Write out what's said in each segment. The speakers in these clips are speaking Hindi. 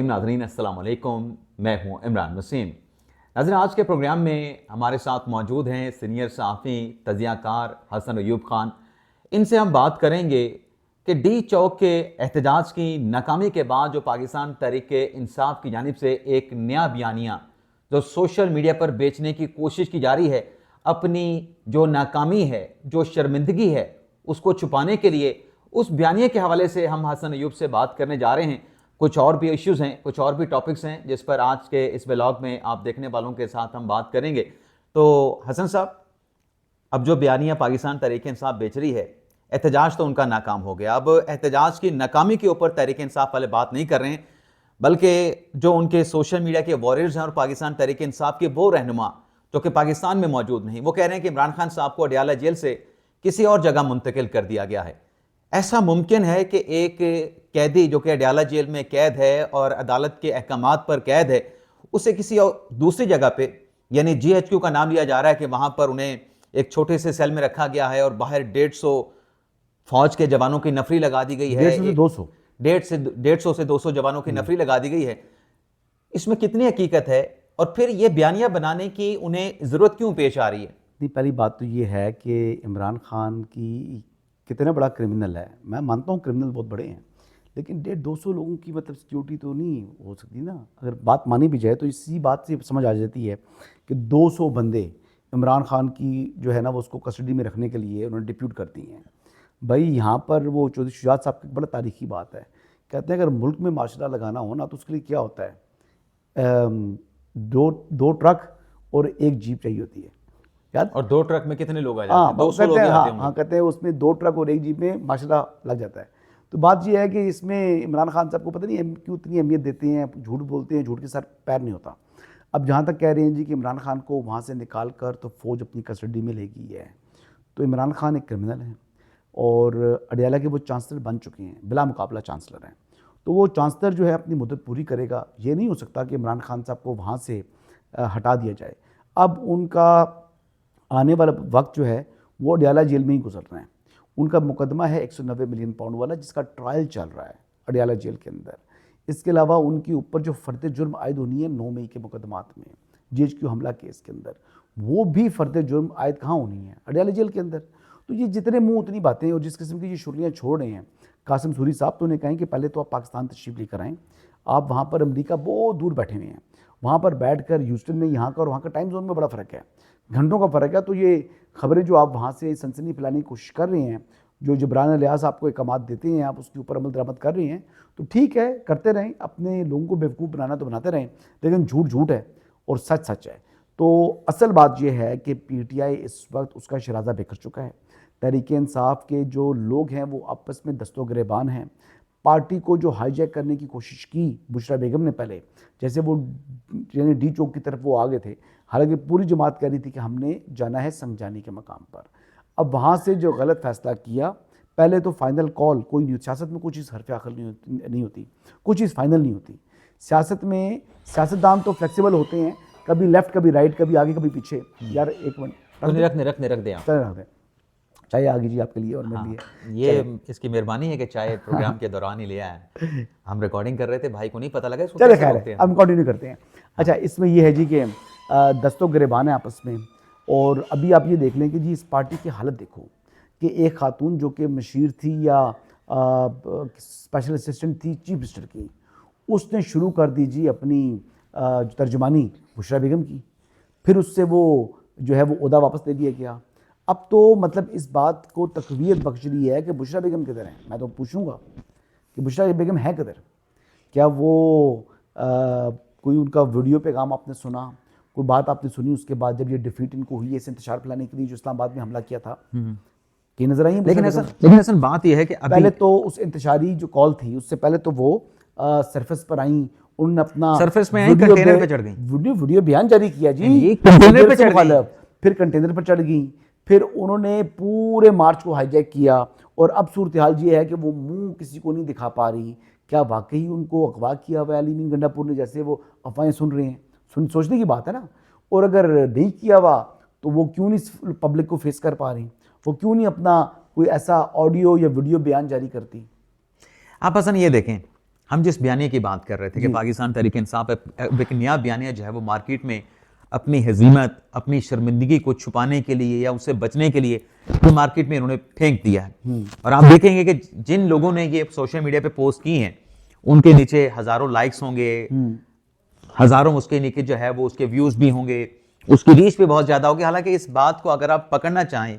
नाज़रीन अस्सलाम वालेकुम, मैं हूं इमरान वसीम। नाज़रीन, आज के प्रोग्राम में हमारे साथ मौजूद हैं सीनियर सहाफ़ी तज़ियाकार हसन अयूब ख़ान। इनसे हम बात करेंगे कि डी चौक के एहतजाज की नाकामी के बाद जो पाकिस्तान तहरीक-ए-इंसाफ की जानिब से एक नया बयानिया जो सोशल मीडिया पर बेचने की कोशिश की जा रही है, अपनी जो नाकामी है, जो शर्मिंदगी है, उसको छुपाने के लिए उस बयानिए के हवाले से हम हसन अयूब से बात करने जा रहे हैं। कुछ और भी इश्यूज़ हैं, कुछ और भी टॉपिक्स हैं जिस पर आज के इस व्लॉग में आप देखने वालों के साथ हम बात करेंगे। तो हसन साहब, अब जो बयानिया पाकिस्तान तहरीक इंसाफ बेच रही है, एहतजाज तो उनका नाकाम हो गया। अब एहतजाज की नाकामी के ऊपर तहरीक इंसाफ वाले बात नहीं कर रहे हैं, बल्कि जो उनके सोशल मीडिया के वॉरियर्स हैं और पाकिस्तान तहरीक इंसाफ के वो रहनुमा जो कि पाकिस्तान में मौजूद नहीं, वो कह रहे हैं कि इमरान खान साहब को अडयाला जेल से किसी और जगह मुंतकिल कर दिया गया है। ऐसा मुमकिन है कि एक कैदी जो कि अडयाला जेल में कैद है और अदालत के अहकामात पर कैद है, उसे किसी और दूसरी जगह पे, यानी GHQ का नाम लिया जा रहा है कि वहाँ पर उन्हें एक छोटे से सेल में रखा गया है और बाहर 150 फौज के जवानों की नफरी लगा दी गई है। 150 से 200 जवानों की नफरी लगा दी गई है। इसमें कितनी हकीकत है और फिर ये बयानिया बनाने की उन्हें ज़रूरत क्यों पेश आ रही है? नहीं, पहली बात तो ये है कि इमरान खान की कितना बड़ा क्रिमिनल है। मैं मानता हूँ क्रिमिनल बहुत बड़े हैं, लेकिन 150-200 लोगों की मतलब सिक्योरिटी तो नहीं हो सकती ना। अगर बात मानी भी जाए तो इसी बात से समझ आ जाती है कि 200 बंदे इमरान खान की जो है ना वो उसको कस्टडी में रखने के लिए उन्होंने डिप्यूट कर दी हैं। भाई यहाँ पर वो चौधरी शुजात साहब की बड़ा तारीखी बात है, कहते हैं अगर मुल्क में माशरा लगाना हो ना तो उसके लिए क्या होता है, दो ट्रक और एक जीप चाहिए होती है। याद? और 2 ट्रक में कितने लोग आ जाते हाँ, हैं? 200 लोग कहते हैं, आते हाँ कहते हैं उसमें 2 ट्रक और एक जीप में माशाल्लाह लग जाता है। तो बात ये है कि इसमें इमरान खान साहब को पता नहीं क्यों इतनी अहमियत देते हैं, झूठ बोलते हैं, झूठ के साथ पैर नहीं होता। अब जहाँ तक कह रहे हैं जी कि इमरान खान को वहाँ से निकाल कर तो फ़ौज अपनी कस्टडी में लेगी है, तो इमरान खान एक क्रिमिनल हैं और अडयाला के वो चांसलर बन चुके हैं, बिला मुकाबला चांसलर हैं। तो वो चांसलर जो है अपनी मुद्दत पूरी करेगा। ये नहीं हो सकता कि इमरान खान साहब को वहाँ से हटा दिया जाए। अब उनका आने वाला वक्त जो है वो अडयाला जेल में ही गुजर रहे हैं। उनका मुकदमा है 190 मिलियन पाउंड वाला, जिसका ट्रायल चल रहा है अडयाला जेल के अंदर। इसके अलावा उनके ऊपर जो फ़र्द जुर्म आयद होनी है 9 मई के मुकदमात में, GHQ हमला केस के अंदर, वो भी फ़र्द जुर्म आयद कहाँ होनी है, अडयाला जेल के अंदर। तो ये जितने मुँह उतनी बातें और जिस किस्म की ये शुर्रियाँ छोड़ रहे हैं, कासिम सूरी साहब तो उन्हें कहें कि पहले तो आप पाकिस्तान तशरीफ़ लेकर आएँ। आप वहाँ पर अमरीका बहुत दूर बैठे हुए हैं, वहाँ पर बैठ कर ह्यूस्टन में यहाँ का और वहाँ का टाइम जोन में बड़ा फ़र्क है, घंटों का फ़र्क है। तो ये खबरें जो आप वहाँ से सनसनी फैलाने की कोशिश कर रहे हैं, जो जबरान अलियास आपको इक़ामात देते हैं, आप उसके ऊपर अमल दरामद कर रहे हैं, तो ठीक है, करते रहें, अपने लोगों को बेवकूफ़ बनाना तो बनाते रहें, लेकिन झूठ झूठ है और सच सच है। तो असल बात यह है कि PTI इस वक्त उसका शराजा बिखर चुका है। तहरीक इंसाफ के जो लोग हैं वो आपस में दस्तो गिरेबान हैं। पार्टी को जो हाईजैक करने की कोशिश की बुशरा बेगम ने पहले, जैसे वो यानी डी चौक की तरफ वो आगे थे, हालांकि पूरी जमात कह रही थी कि हमने जाना है संगजानी के मकाम पर। अब वहाँ से जो गलत फैसला किया, पहले तो फाइनल कॉल कोई नहीं होती सियासत में, कोई चीज़ हरफ आखिर नहीं होती, कोई चीज़ फाइनल नहीं होती सियासत में। सियासतदान तो फ्लेक्सिबल होते हैं, कभी लेफ्ट कभी राइट, कभी आगे कभी पीछे। यार एक मिनट रख दें चाय आ गई जी आपके लिए और मेरे लिए। ये इसकी मेहरबानी है कि चाय प्रोग्राम के दौरान ही ले आए। हम रिकॉर्डिंग कर रहे थे, भाई को नहीं पता लगा इसको। चले खैर है, हम कंटिन्यू करते हैं। अच्छा, इसमें ये है जी कि दस्तों गिरेबान है आपस में। और अभी आप ये देख लें कि जी इस पार्टी की हालत देखो कि एक खातून जो कि मशीर थी या स्पेशल असिस्टेंट थी चीफ मिनिस्टर की, उसने शुरू कर दी जी अपनी तर्जुमानी बुशरा बेगम की, फिर उससे वो जो है वो ओहदा वापस ले लिया गया। अब तो मतलब इस बात को तकवीत बख्श रही है कि बुशरा बेगम किधर है। मैं तो पूछूंगा कि बुशरा बेगम है किधर? क्या वो कोई उनका वीडियो पैगाम आपने सुना, कोई बात आपने सुनी उसके बाद जब ये डिफीट इनको हुई है इसे इंतशार फैलाने के लिए जो इस्लामाबाद में हमला किया था, कि नजर आई है? लेकिन असल बात यह है कि पहले तो उस इंतशारी जो कॉल थी उससे पहले तो वो सरफेस पर आई, उन्होंने अपना सरफेस में कंटेनर पे चढ़ गई, वीडियो बयान जारी किया जी, कंटेनर पे चढ़ गई, फिर कंटेनर पर चढ़ गई, फिर उन्होंने पूरे मार्च को हाईजैक किया। और अब सूरत हाल ये है कि वो मुंह किसी को नहीं दिखा पा रही। क्या वाकई उनको अगवा किया हुआ अली मीन गंडापुर ने, जैसे वो अफवाहें सुन रहे हैं? सोचने की बात है ना। और अगर नहीं किया हुआ तो वो क्यों नहीं पब्लिक को फेस कर पा रही, वो क्यों नहीं अपना कोई ऐसा ऑडियो या वीडियो बयान जारी करती? आप हसन ये देखें हम जिस बयानी की बात कर रहे थे कि पाकिस्तान तहरीक इंसाफ एक नया बयानिया जो है वो मार्केट में अपनी हजीमत, अपनी शर्मिंदगी को छुपाने के लिए या उससे बचने के लिए वो मार्केट में इन्होंने फेंक दिया है। और आप देखेंगे कि जिन लोगों ने ये सोशल मीडिया पे पोस्ट की हैं उनके नीचे हजारों लाइक्स होंगे, हजारों उसके नीचे जो है वो उसके व्यूज भी होंगे, उसकी रीच भी बहुत ज्यादा होगी। हालांकि इस बात को अगर आप पकड़ना चाहें,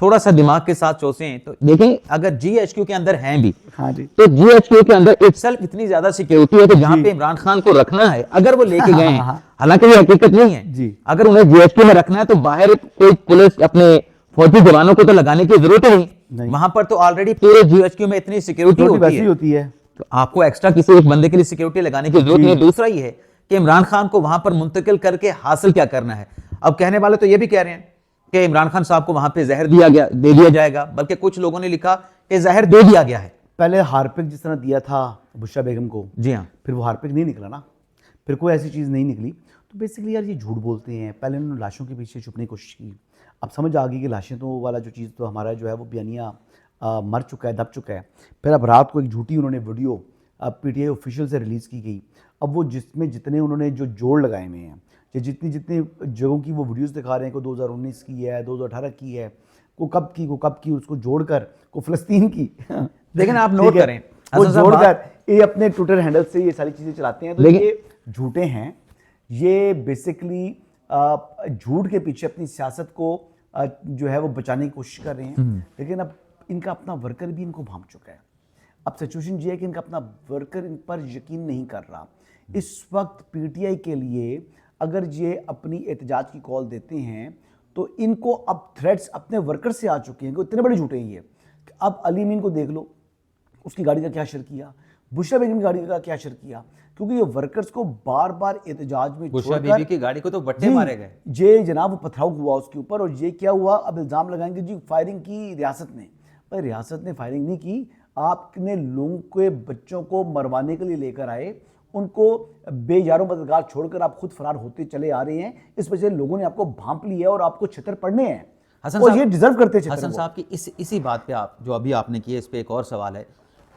थोड़ा सा दिमाग के साथ सोचें तो देखें, अगर जीएचक्यू के अंदर हैं भी, हाँ जी, तो जीएचक्यू के अंदर इटसेल्फ इतनी ज्यादा सिक्योरिटी है कि जहां पे इमरान खान को रखना है, अगर वो लेके गए हैं, हालांकि ये हकीकत नहीं है जी, अगर उन्हें जीएचक्यू में रखना है तो बाहर कोई पुलिस अपने फौजी जवानों को तो लगाने की जरूरत ही नहीं। वहां पर तो ऑलरेडी पूरे जीएचक्यू में इतनी सिक्योरिटी होती है, तो आपको एक्स्ट्रा किसी एक बंदे के लिए सिक्योरिटी लगाने की जरूरत नहीं है। दूसरा ये है कि इमरान खान को वहां पर मुंतकिल करके हासिल क्या करना है। अब कहने वाले तो ये भी कह रहे हैं कि इमरान खान साहब को वहां पे जहर दे दिया जाएगा, बल्कि कुछ लोगों ने लिखा कि जहर दे दिया गया है। पहले हार्पिक जिस तरह दिया था बुशरा बेगम को, जी हाँ, फिर वो हार्पिक नहीं निकला ना, फिर कोई ऐसी चीज़ नहीं निकली। तो बेसिकली यार ये झूठ बोलते हैं। पहले उन्होंने लाशों के पीछे छुपने की कोशिश की, अब समझ आ गई कि लाशें तो वाला जो चीज़ तो हमारा जो है वो बयानिया मर चुका है, दब चुका है। फिर अब रात को एक झूठी उन्होंने वीडियो पीटीआई ऑफिशियल से रिलीज़ की गई। अब वो जिसमें जितने उन्होंने जो जोड़ लगाए हुए हैं, कि जितनी जगहों की वो वीडियोस दिखा रहे हैं, को 2019 की है, 2018 की है, को कब की उसको जोड़कर को फ़लस्तीन की लेकिन आप नोट करें वो जोड़कर ये अपने ट्विटर हैंडल से ये सारी चीज़ें चलाते हैं। तो ये झूठे हैं, ये बेसिकली झूठ के पीछे अपनी सियासत को जो है वो बचाने की कोशिश कर रहे हैं। लेकिन अब इनका अपना वर्कर भी इनको भांप चुका है। अब सिचुएशन ये है कि इनका अपना वर्कर इन पर यकीन नहीं कर रहा। इस वक्त पीटीआई के लिए अगर ये अपनी एहतजाज की कॉल देते हैं तो इनको अब थ्रेट्स अपने वर्कर से आ चुके हैं। इतने बड़े झूठे हैं ये। अब अली मीन को देख लो, उसकी गाड़ी का क्या असर किया, बुशरा बेगम की गाड़ी का क्या असर किया, क्योंकि ये वर्कर्स को बार बार एहतजाज में बुशरा बीबी की गाड़ी को तो बट्टे मारे गए। ये जनाब पथराव हुआ उसके ऊपर, और ये क्या हुआ, अब इल्ज़ाम लगाएंगे जी फायरिंग की रियासत ने। भाई रियासत ने फायरिंग नहीं की, आपने लोगों के बच्चों को मरवाने के लिए लेकर आए, उनको बेयारों मददगार छोड़कर आप खुद फरार होते चले आ रहे हैं। इस वजह से लोगों ने आपको भांप लिया और आपको छितर पड़ने हैं। और ये डिजर्व करते हैं। हसन साहब की इसी बात पे आप जो अभी आपने की है, इस पे एक और सवाल है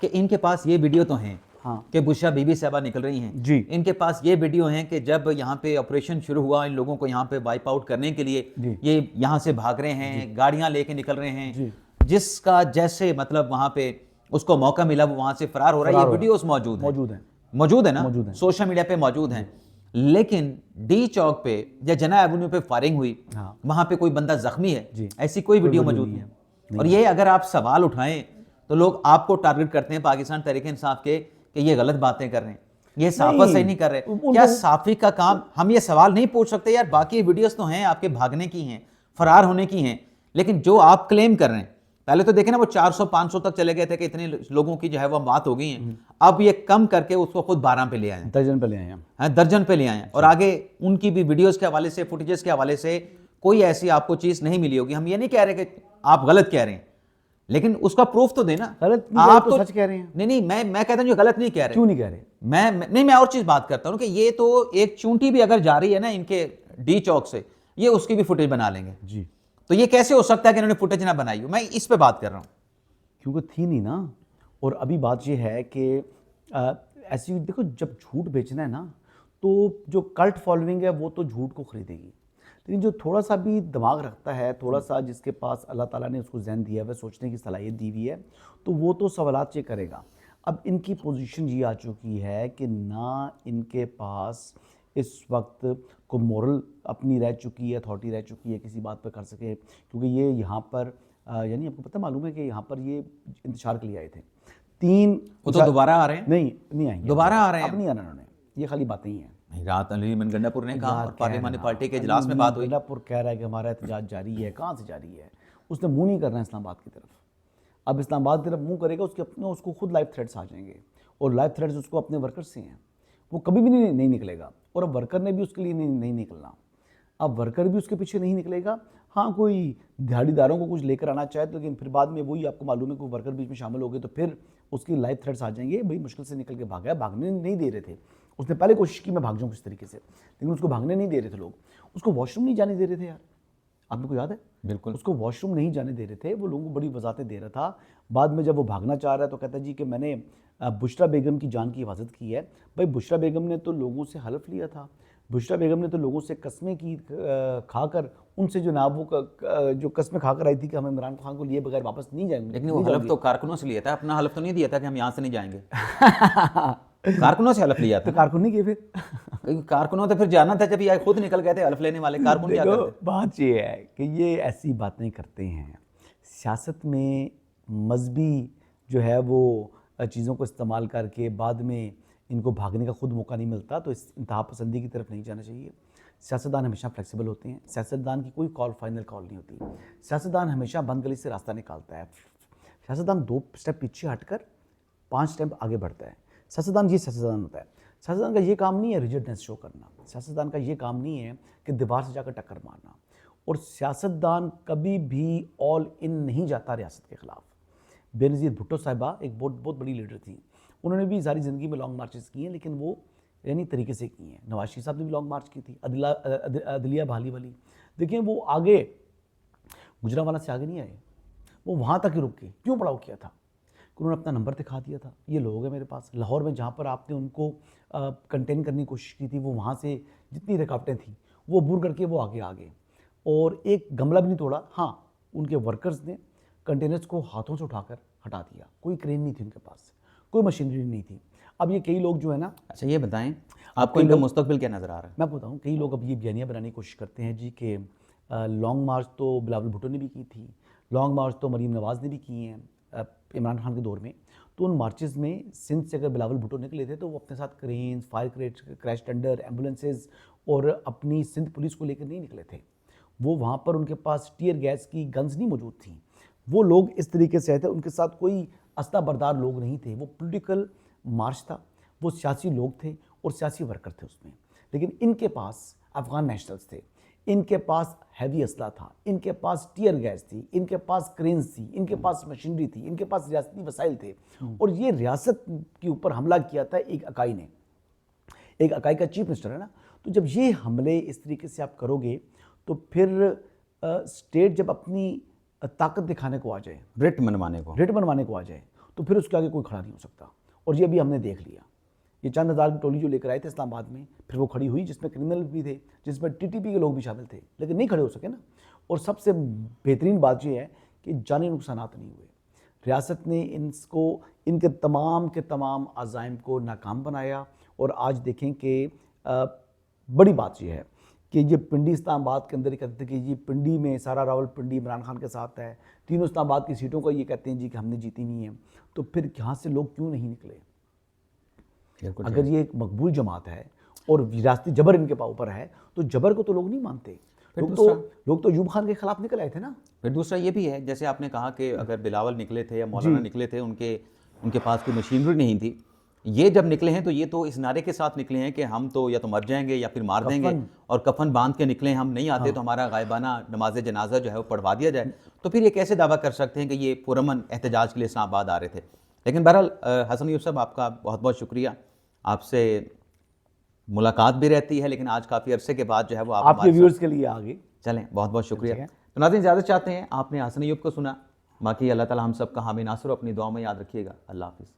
कि इनके पास ये वीडियो तो हैं कि बुशरा बीबी साहबा निकल रही हैं जी, इनके पास ये वीडियो हैं कि जब यहाँ पे ऑपरेशन शुरू हुआ, इन लोगों को यहाँ पे वाइप आउट करने के लिए ये यहाँ से भाग रहे हैं, गाड़ियाँ लेके निकल रहे हैं, जिसका जैसे मतलब वहाँ पे उसको मौका मिला वो वहाँ से फरार हो रहा है। ये वीडियोस मौजूद है ना, सोशल मीडिया पे मौजूद हैं। लेकिन डी चौक पे या जना एवेन्यू पे फायरिंग हुई, वहां पे कोई बंदा जख्मी है, ऐसी कोई वीडियो मौजूद नहीं है। और ये अगर आप सवाल उठाएं तो लोग आपको टारगेट करते हैं पाकिस्तान तहरीक इंसाफ के कि ये गलत बातें कर रहे हैं, ये साफा सही नहीं कर रहे। क्या साफी का काम, हम ये सवाल नहीं पूछ सकते यार बाकी वीडियोस तो हैं आपके भागने की हैं, फरार होने की हैं, लेकिन जो आप क्लेम कर रहे हैं, पहले तो देखे ना वो 400-500 तक चले गए थे कि इतने लोगों की जो है वो बात हो गई है। अब ये कम करके उसको खुद 12 पे ले आए हैं, दर्जन पे ले आए हैं, दर्जन पे ले आए हैं। और आगे उनकी भी वीडियोस के हवाले से, फुटेजेस के हवाले से कोई ऐसी आपको चीज नहीं मिली होगी। हम ये नहीं कह रहे कि आप गलत कह रहे हैं, लेकिन उसका प्रूफ तो देना। गलत आप तो सच कह रहे हैं। नहीं, मैं कहता हूं जो गलत नहीं कह रहे। क्यों नहीं कह रहे? मैं और चीज बात करता हूं कि ये तो एक चूंटी भी अगर जा रही है ना इनके डी चौक से, ये उसकी भी फुटेज बना लेंगे जी। तो ये कैसे हो सकता है कि इन्होंने फुटेज ना बनाई हो? मैं इस पे बात कर रहा हूं, क्योंकि थी नहीं ना। और अभी बात ये है कि ऐसी देखो, जब झूठ बेचना है ना तो जो कल्ट फॉलोइंग है वो तो झूठ को खरीदेगी, लेकिन जो थोड़ा सा भी दिमाग रखता है, थोड़ा सा जिसके पास अल्लाह ताला ने उसको जहन दिया है, सोचने की सलाहियत दी हुई है, तो वो तो सवालात ये करेगा। अब इनकी पोजीशन ये आ चुकी है कि ना इनके पास इस वक्त को मोरल अपनी रह चुकी है, अथॉरिटी रह चुकी है किसी बात पर कर सके, क्योंकि ये यहाँ पर यानी आपको पता मालूम है कि यहाँ पर ये इंतशार के लिए आए थे 3। वो तो दोबारा आ रहे हैं? नहीं आएंगे, दोबारा आ रहे हैं, अब नहीं आना उन्होंने, ये खाली बातें ही हैं। रात अली गंडापुर ने कहा, पार्लियामानी पार्टी के इजलास में बात हुई, गंडापुर कह रहा है कि हमारा एहतजाज जारी है। कहाँ से जारी है? उसने मुंह नहीं करना इस्लामाबाद की तरफ। अब इस्लामाबाद की तरफ मुंह करेगा, उसको खुद लाइव थ्रेट्स आ जाएंगे, और लाइव थ्रेट्स उसको अपने वर्कर से हैं, वो कभी भी नहीं निकलेगा। और अब वर्कर ने भी उसके लिए नहीं निकलना, अब वर्कर भी उसके पीछे नहीं निकलेगा। हाँ, कोई दिहाड़ीदारों को कुछ लेकर आना चाहे तो, लेकिन फिर बाद में वही आपको मालूम है कि वर्कर बीच में शामिल हो गए तो फिर उसकी लाइव थ्रेट्स आ जाएंगे। भाई मुश्किल से निकल के भागा, भागने नहीं दे रहे थे। उसने पहले कोशिश की मैं भाग जाऊँ किस तरीके से, लेकिन उसको भागने नहीं दे रहे थे लोग, उसको वॉशरूम नहीं जाने दे रहे थे यार। आपको याद है? बिल्कुल। उसको वॉशरूम नहीं जाने दे रहे थे, वो लोगों को बड़ी वजाहतें दे रहा था। बाद में जब वो भागना चाह रहा है तो कहता है जी कि मैंने बुशरा बेगम की जान की हिफाजत की है। भाई बुशरा बेगम ने तो लोगों से हलफ लिया था, बुशरा बेगम ने तो लोगों से कस्में की खाकर, उनसे जो ना वो जो कस्में खाकर आई थी कि हम इमरान खान को लिए बगैर वापस नहीं जाएंगे। लेकिन वो हलफ तो कारकुनों से लिया था, अपना हलफ तो नहीं दिया था कि हम यहाँ से नहीं जाएंगे। कारकुनों से हलफ लिया था तो कारकुन नहीं किए फिर। क्योंकि कारकुनों तो फिर जाना था, जब ये खुद निकल गए थे हलफ लेने वाले, कारकुन क्या देखो करते? बात ये है कि ये ऐसी बातें करते हैं सियासत में, मजहबी जो है वो चीज़ों को इस्तेमाल करके बाद में इनको भागने का खुद मौका नहीं मिलता, तो इस इंतहा पसंदी की तरफ नहीं जाना चाहिए। सियासतदान हमेशा फ्लेक्सिबल होते हैं, सियासतदान की कोई कॉल फाइनल कॉल नहीं होती। सियासतदान हमेशा बंद गली से रास्ता निकालता है। सियासतदान 2 स्टेप पीछे हटकर 5 स्टेप आगे बढ़ता है। सियासतदान ये सियासतदान होता है। सियासतदान का ये काम नहीं है रिजिडनेस शो करना, सियासतदान का ये काम नहीं है कि दीवार से जाकर टक्कर मारना, और सियासतदान कभी भी ऑल इन नहीं जाता रियासत के ख़िलाफ़। बेनज़ीर भुट्टो साहिबा एक बहुत बड़ी लीडर थी, उन्होंने भी सारी ज़िंदगी में लॉन्ग मार्चेस किए हैं, लेकिन वो यानी तरीके से किए हैं। नवाज शरीफ साहब ने भी लॉन्ग मार्च की थी, अदलिया भाली वाली। देखिए वो आगे गुजरांवाला से आगे नहीं आए, वो वहाँ तक ही रुक गए। क्यों पड़ाव किया था? उन्होंने अपना नंबर दिखा दिया था, ये लोग हैं मेरे पास। लाहौर में जहाँ पर आपने उनको कंटेन करने की कोशिश की थी, वो वहाँ से जितनी रुकावटें थी वो अबूर करके वो आगे आ गए, और एक गमला भी नहीं तोड़ा। हाँ, उनके वर्कर्स ने कंटेनर्स को हाथों से उठाकर हटा दिया, कोई क्रेन नहीं थी उनके पास, कोई मशीनरी नहीं थी। अब ये कई लोग जो है ना, अच्छा ये बताएं आपको इनका मुस्तकबिल क्या नज़र आ रहा है? मैं बताऊँ, कई लोग अब ये बयानियाँ बनाने की कोशिश करते हैं जी कि लॉन्ग मार्च तो बिलावल भुट्टो ने भी की थी, लॉन्ग मार्च तो मरीम नवाज़ ने भी किए हैं इमरान खान के दौर में। तो उन मार्चेज़ में सिंध से अगर बिलावल भुट्टो निकले थे तो वो अपने साथ cranes, fire crash tender, ambulances और अपनी सिंध पुलिस को लेकर नहीं निकले थे। वो वहाँ पर उनके पास टीयर गैस की गन्स नहीं मौजूद थी। वो लोग इस तरीके से आए थे, उनके साथ कोई अस्ता बरदार लोग नहीं थे। वो पॉलिटिकल मार्च था, वो सियासी लोग थे और सियासी वर्कर थे उसमें। लेकिन इनके पास अफगान नेशनल्स थे, इनके पास हैवी असला था, इनके पास टीयर गैस थी, इनके पास क्रेन्स थी, इनके पास मशीनरी थी, इनके पास रियासती वसाइल थे। और ये रियासत के ऊपर हमला किया था एक अकाई ने, एक अकाई का चीफ मिनिस्टर है ना। तो जब ये हमले इस तरीके से आप करोगे तो फिर स्टेट जब अपनी ताकत दिखाने को आ जाए, रिट मनवाने को आ जाए, तो फिर उसके आगे कोई खड़ा नहीं हो सकता। और ये भी हमने देख लिया, ये चंद हज़ार की टोली जो लेकर आए थे इस्लामाबाद में, फिर वो खड़ी हुई जिसमें क्रिमिनल भी थे, जिसमें टीटीपी के लोग भी शामिल थे, लेकिन नहीं खड़े हो सके ना। और सबसे बेहतरीन बात ये है कि जानी नुकसानात नहीं हुए। रियासत ने इनके तमाम के तमाम अज़ाइम को नाकाम बनाया। और आज देखें कि बड़ी बात यह है कि ये पिंडी इस्लामाबाद के अंदर कहते थे कि ये पिंडी में सारा रावलपिंडी इमरान खान के साथ है, तीनों इस्लामाबाद की सीटों का ये कहते हैं जी कि हमने जीती नहीं है। तो फिर यहाँ से लोग क्यों नहीं निकले? अगर ये एक मकबूल जमात है और विरासती जबर इनके ऊपर है, तो जबर को तो लोग नहीं मानते। लोग तो अयूब खान के खिलाफ निकल आए थे ना। फिर दूसरा ये भी है, जैसे आपने कहा कि अगर बिलावल निकले थे या मौलाना निकले थे, उनके पास कोई मशीनरी नहीं थी, ये जब निकले हैं तो ये तो इस नारे के साथ निकले हैं कि हम तो या तो मर जाएंगे या फिर मार देंगे, और कफन बांध के निकले, हम नहीं आते तो हमारा गायबाना नमाज जनाजा जो है वो पढ़वा दिया जाए। तो फिर ये कैसे दावा कर सकते हैं कि ये पुरअमन एहतजाज के लिए इस्लामाबाद आ रहे थे? लेकिन बहरहाल हसन अय्यूब साहब, आपका बहुत बहुत शुक्रिया। आपसे मुलाकात भी रहती है, लेकिन आज काफ़ी अरसे के बाद जो है वो आपके व्यूअर्स के लिए आगे चलें। बहुत बहुत शुक्रिया। तो नाज़रीन, इजाज़त चाहते हैं। आपने हसन अय्यूब को सुना, बाकी अल्लाह ताला हम सब का हामी नासर अपनी दुआ में याद रखिएगा। अल्लाह हाफिज़।